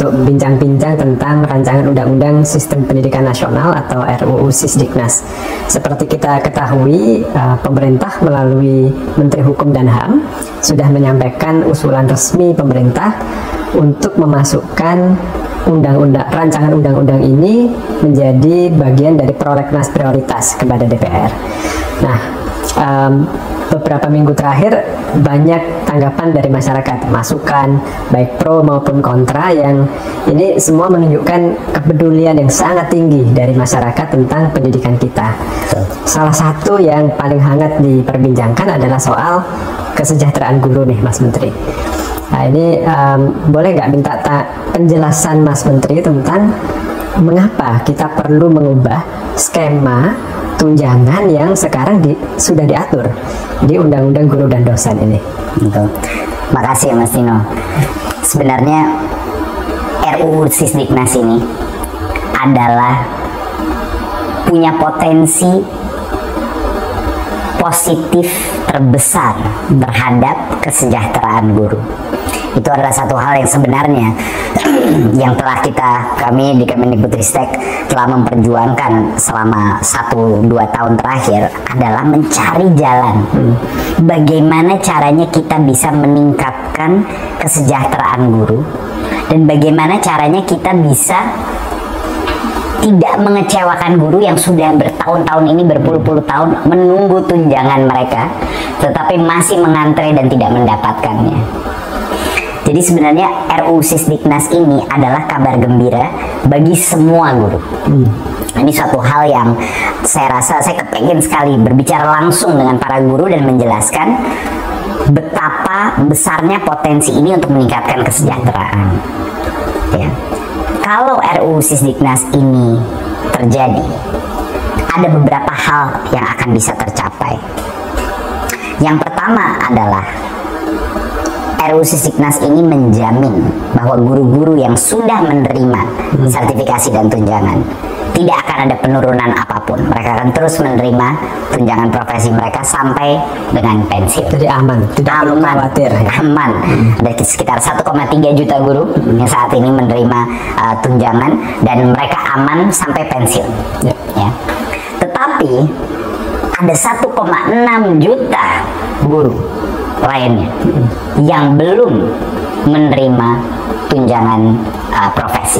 untuk bincang-bincang tentang rancangan Undang-Undang Sistem Pendidikan Nasional atau RUU Sisdiknas. Seperti kita ketahui, pemerintah melalui Menteri Hukum dan HAM sudah menyampaikan usulan resmi pemerintah untuk memasukkan rancangan undang-undang ini menjadi bagian dari prolegnas prioritas kepada DPR. Nah, beberapa minggu terakhir banyak tanggapan dari masyarakat, masukan baik pro maupun kontra, yang ini semua menunjukkan kepedulian yang sangat tinggi dari masyarakat tentang pendidikan kita. Salah satu yang paling hangat diperbincangkan adalah soal kesejahteraan guru nih, Mas Menteri. Nah, ini boleh nggak minta penjelasan Mas Menteri tentang mengapa kita perlu mengubah skema tunjangan yang sekarang sudah diatur di Undang-Undang Guru dan Dosen ini. Betul. Makasih ya Mas Dino. Sebenarnya RUU Sisdiknas ini adalah punya potensi positif terbesar terhadap kesejahteraan guru. Itu adalah satu hal yang sebenarnya yang telah kami di Kemendikbudristek telah memperjuangkan selama 1-2 tahun terakhir, adalah mencari jalan bagaimana caranya kita bisa meningkatkan kesejahteraan guru, dan bagaimana caranya kita bisa tidak mengecewakan guru yang sudah bertahun-tahun ini, berpuluh-puluh tahun menunggu tunjangan mereka, tetapi masih mengantre dan tidak mendapatkannya. Jadi sebenarnya RUU Sisdiknas ini adalah kabar gembira bagi semua guru. Ini suatu hal yang saya rasa saya kepengen sekali berbicara langsung dengan para guru dan menjelaskan betapa besarnya potensi ini untuk meningkatkan kesejahteraan. Ya. Kalau RUU Sisdiknas ini terjadi, ada beberapa hal yang akan bisa tercapai. Yang pertama adalah RUU Sisdiknas ini menjamin bahwa guru-guru yang sudah menerima sertifikasi dan tunjangan tidak akan ada penurunan apapun. Mereka akan terus menerima tunjangan profesi mereka sampai dengan pensiun. Jadi aman, tidak perlu khawatir. Aman. Ada sekitar 1,3 juta guru yang saat ini menerima tunjangan, dan mereka aman sampai pensiun. Ya. Tetapi ada 1,6 juta guru lainnya yang belum menerima tunjangan profesi,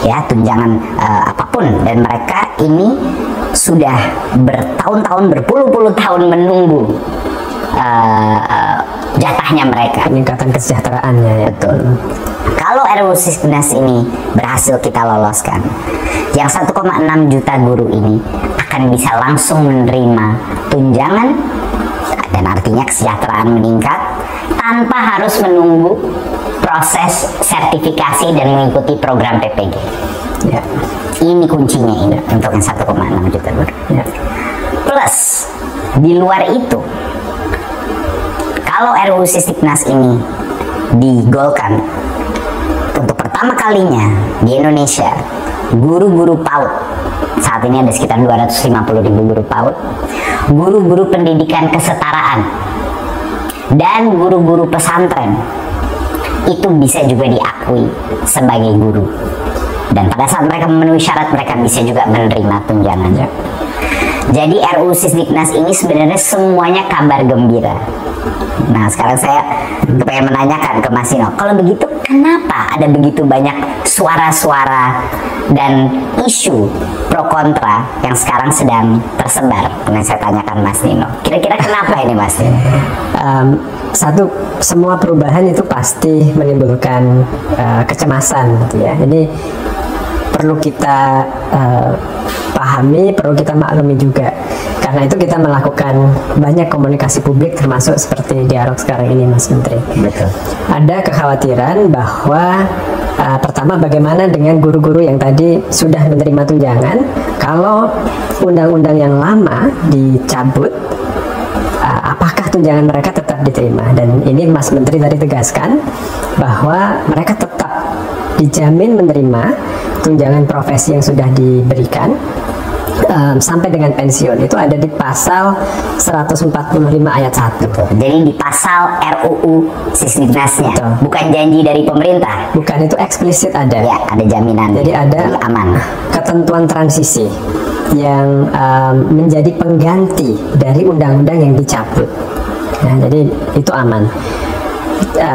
ya, tunjangan apapun, dan mereka ini sudah bertahun-tahun, berpuluh-puluh tahun menunggu jatahnya mereka. Peningkatan kesejahteraannya, ya. Betul. Kalau RUU Sisdiknas ini berhasil kita loloskan, yang 1,6 juta guru ini akan bisa langsung menerima tunjangan, dan artinya kesejahteraan meningkat tanpa harus menunggu proses sertifikasi dan mengikuti program PPG. Ya. Ini kuncinya ini untuk yang 1,6 juta guru. Ya. Plus di luar itu, kalau RUU Sisdiknas ini digolkan, untuk pertama kalinya di Indonesia, guru-guru PAUD, saat ini ada sekitar 250.000 guru PAUD, guru-guru pendidikan kesetaraan, dan guru-guru pesantren itu bisa juga diakui sebagai guru, dan pada saat mereka memenuhi syarat, mereka bisa juga menerima tunjangannya. Jadi RUU Sisdiknas ini sebenarnya semuanya kabar gembira. Nah, sekarang saya pengen menanyakan ke Mas Dino, kalau begitu kenapa ada begitu banyak suara-suara dan isu pro kontra yang sekarang sedang tersebar? Yang saya tanyakan Mas Dino, kira-kira kenapa ini Mas Dino? Satu, semua perubahan itu pasti menimbulkan kecemasan, gitu ya. Ini perlu kita pahami, perlu kita maklumi juga. Karena itu kita melakukan banyak komunikasi publik, termasuk seperti dialog sekarang ini, Mas Menteri. Betul. Ada kekhawatiran bahwa pertama, bagaimana dengan guru-guru yang tadi sudah menerima tunjangan, kalau undang-undang yang lama dicabut, apakah tunjangan mereka tetap diterima? Dan ini Mas Menteri tadi tegaskan bahwa mereka tetap dijamin menerima tunjangan profesi yang sudah diberikan, sampai dengan pensiun itu ada di pasal 145 ayat 1. Jadi di pasal RUU Sisdiknasnya, bukan janji dari pemerintah. Bukan, itu eksplisit ada. Ya, ada jaminan. Jadi ada aman. Ketentuan transisi yang menjadi pengganti dari undang-undang yang dicabut. Nah, jadi itu aman.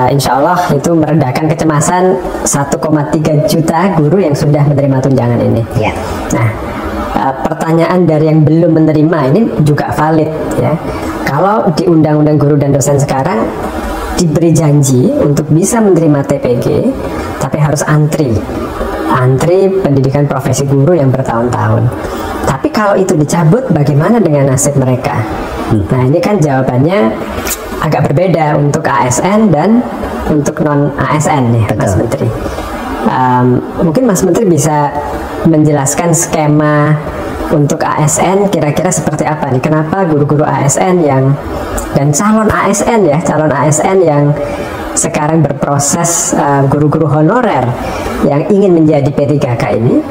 Insya Allah itu meredakan kecemasan 1,3 juta guru yang sudah menerima tunjangan ini. Ya. Nah, pertanyaan dari yang belum menerima ini juga valid ya. Kalau di Undang-Undang Guru dan Dosen sekarang diberi janji untuk bisa menerima TPG, tapi harus antri pendidikan profesi guru yang bertahun-tahun. Tapi kalau itu dicabut, bagaimana dengan nasib mereka? Nah, ini kan jawabannya agak berbeda untuk ASN dan untuk non ASN ya, Mas Menteri. Mungkin Mas Menteri bisa menjelaskan skema untuk ASN kira-kira seperti apa nih? Kenapa guru-guru ASN yang dan calon ASN yang sekarang berproses guru-guru honorer yang ingin menjadi P3K ini,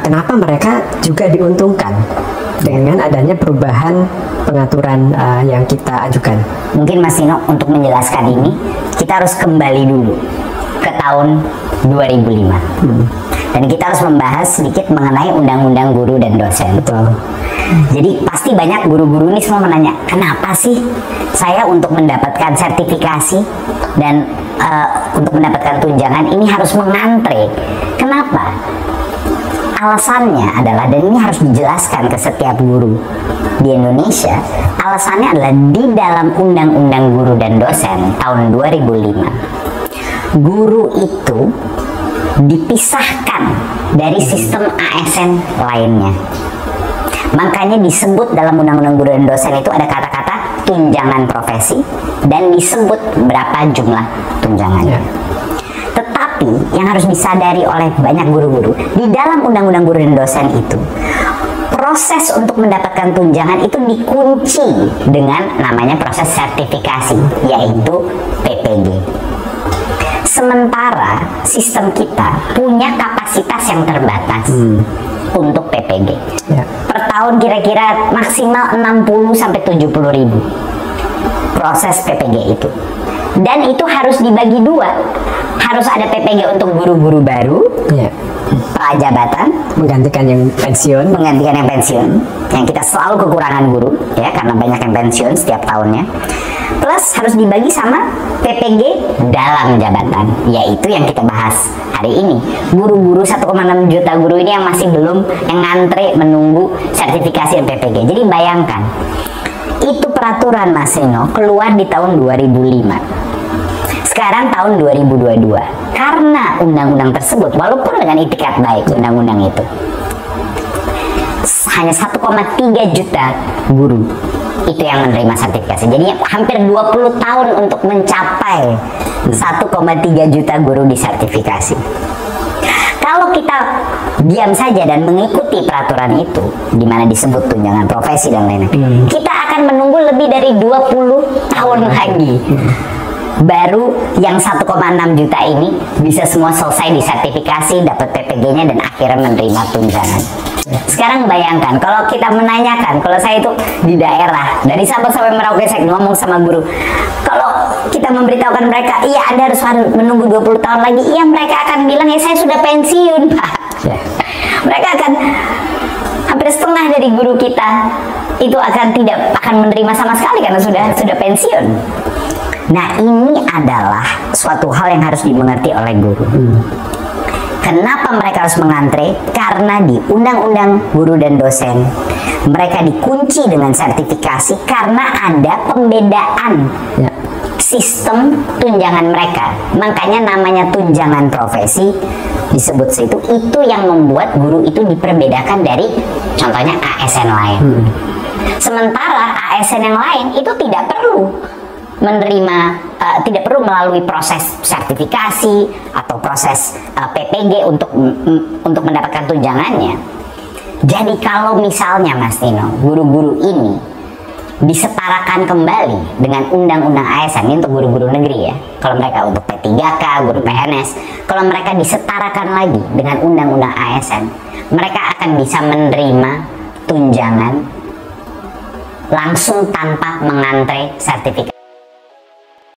kenapa mereka juga diuntungkan dengan adanya perubahan pengaturan yang kita ajukan? Mungkin Mas Nino, untuk menjelaskan ini kita harus kembali dulu ke tahun 2005. Dan kita harus membahas sedikit mengenai Undang-Undang Guru dan Dosen. Betul. Jadi pasti banyak guru-guru ini semua menanya, kenapa sih saya untuk mendapatkan sertifikasi dan untuk mendapatkan tunjangan ini harus mengantre? Kenapa? Alasannya adalah, dan ini harus dijelaskan ke setiap guru di Indonesia, alasannya adalah di dalam Undang-Undang Guru dan Dosen tahun 2005, guru itu dipisahkan dari sistem ASN lainnya. Makanya disebut dalam Undang-Undang Guru dan Dosen itu ada kata-kata tunjangan profesi dan disebut berapa jumlah tunjangannya. Tetapi yang harus disadari oleh banyak guru-guru, di dalam Undang-Undang Guru dan Dosen itu proses untuk mendapatkan tunjangan itu dikunci dengan namanya proses sertifikasi, yaitu PPG. Sementara sistem kita punya kapasitas yang terbatas untuk PPG. Per tahun kira-kira maksimal 60 sampai 70 ribu proses PPG itu. Dan itu harus dibagi dua. Harus ada PPG untuk guru-guru baru, prajabatan, menggantikan yang pensiun, yang kita selalu kekurangan guru ya, karena banyak yang pensiun setiap tahunnya. Plus harus dibagi sama PPG dalam jabatan, yaitu yang kita bahas hari ini. Guru-guru 1,6 juta guru ini yang masih belum, yang ngantri menunggu sertifikasi dan PPG. Jadi bayangkan, itu peraturan Mas Nino keluar di tahun 2005. Sekarang tahun 2022, karena undang-undang tersebut, walaupun dengan itikat baik undang-undang itu, hanya 1,3 juta guru itu yang menerima sertifikasi. Jadi hampir 20 tahun untuk mencapai 1,3 juta guru disertifikasi. Kalau kita diam saja dan mengikuti peraturan itu, di mana disebut tunjangan profesi dan lain-lain, kita akan menunggu lebih dari 20 tahun lagi. Baru yang 1,6 juta ini bisa semua selesai disertifikasi, dapat PPG-nya dan akhirnya menerima tunjangan. Sekarang bayangkan kalau kita menanyakan, kalau saya itu di daerah dari Sabang sampai Merauke, saya ngomong sama guru, kalau kita memberitahukan mereka, iya Anda harus menunggu 20 tahun lagi, iya mereka akan bilang, ya saya sudah pensiun Pak. Mereka akan hampir setengah dari guru kita itu tidak akan menerima sama sekali karena sudah pensiun. Nah, ini adalah suatu hal yang harus dimengerti oleh guru. Kenapa mereka harus mengantre? Karena di Undang-Undang Guru dan Dosen mereka dikunci dengan sertifikasi karena ada pembedaan sistem tunjangan mereka. Makanya namanya tunjangan profesi disebut situ. Itu yang membuat guru itu diperbedakan dari contohnya ASN lain. Sementara ASN yang lain itu tidak perlu menerima, tidak perlu melalui proses sertifikasi atau proses PPG untuk mendapatkan tunjangannya. Jadi kalau misalnya Mas Nino, guru-guru ini disetarakan kembali dengan undang-undang ASN, ini untuk guru-guru negeri ya, kalau mereka untuk P3K, guru PNS, kalau mereka disetarakan lagi dengan undang-undang ASN, mereka akan bisa menerima tunjangan langsung tanpa mengantre sertifikat.